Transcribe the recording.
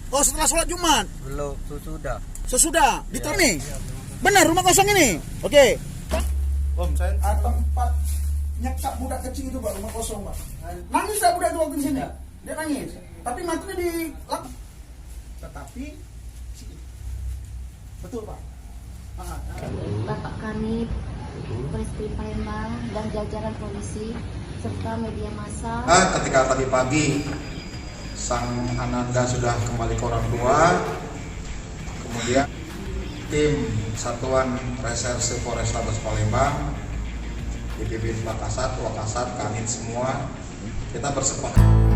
Oh, setelah sholat Jumat? Belum, sudah. Sesudah? Di ini? Benar, rumah kosong ini? Oke. Om, saya Tempat nyekap budak kecil itu, Pak, rumah kosong, Pak. Nangis tak budak itu waktu di sini? Dia nangis. Tapi matinya di tetapi betul, Pak. Bapak kami, Polreskrim Palembang dan jajaran polisi serta media massa. Ketika tadi pagi sang Ananda sudah kembali ke orang tua, kemudian tim Satuan Reserse Polrestabes Palembang, dipimpin Wakasat, Kanit semua, kita bersepakat